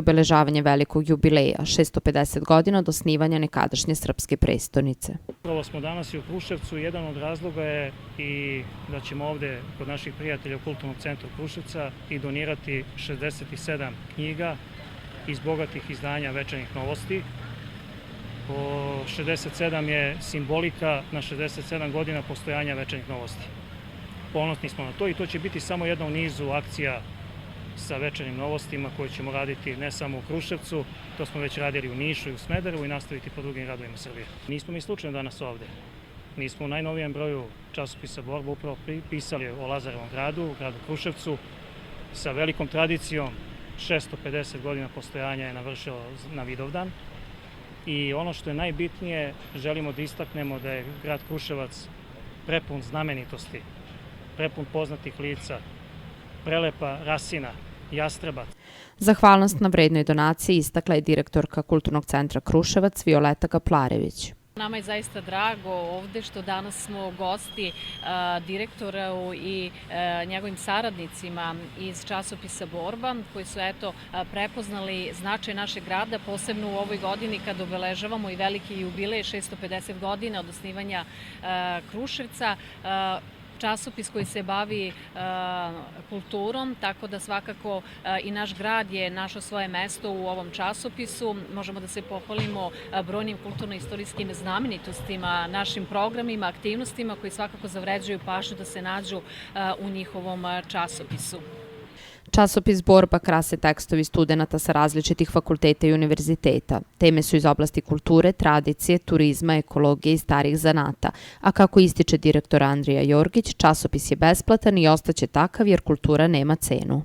obeležavanje velikog jubileja, 650 godina od osnivanja nekadašnje srpske prestonice. Upravo smo danas i u Kruševcu. Jedan od razloga je i da ćemo ovde kod naših prijatelja u Kulturnom centru Kruševca i donirati 67 knjiga iz bogatih izdanja Večernjih novosti. 67 je simbolika na 67 godina postojanja Večernjih novosti. Ponosni smo na to i to će biti samo jedna u nizu akcija sa Večernjim novostima koje ćemo raditi ne samo u Kruševcu, to smo već radili u Nišu i u Smederevu i nastaviti po drugim gradovima Srbije. Nismo mi slučajno danas ovde. Mi smo u najnovijem broju časopisa Borba upravo pisali o Lazarevom gradu, gradu Kruševcu, sa velikom tradicijom. 650 godina postojanja je navršilo na Vidovdan. I ono što je najbitnije, želimo da istaknemo da je grad Kruševac prepun znamenitosti, prepun poznatih lica, prelepa rasina, jastrebac. Zahvalnost na vrednoj donaciji istakla je direktorka Kulturnog centra Kruševac Violeta Kaplarević. Nama je zaista drago ovde što danas smo gosti direktoru i njegovim saradnicima iz časopisa Borba, koji su prepoznali značaj našeg grada, posebno u ovoj godini kad obeležavamo i veliki jubilej 650 godina od osnivanja Kruševca. Časopis koji se bavi kulturom, tako da svakako i naš grad je našao svoje mesto u ovom časopisu. Možemo da se pohvalimo brojnim kulturno-istorijskim znamenitostima, našim programima, aktivnostima koji svakako zavređuju pažnju da se nađu u njihovom časopisu. Časopis Borba krase tekstovi studenata sa različitih fakulteta i univerziteta. Teme su iz oblasti kulture, tradicije, turizma, ekologije i starih zanata. A kako ističe direktor Andrija Jorgić, časopis je besplatan i ostaće takav jer kultura nema cenu.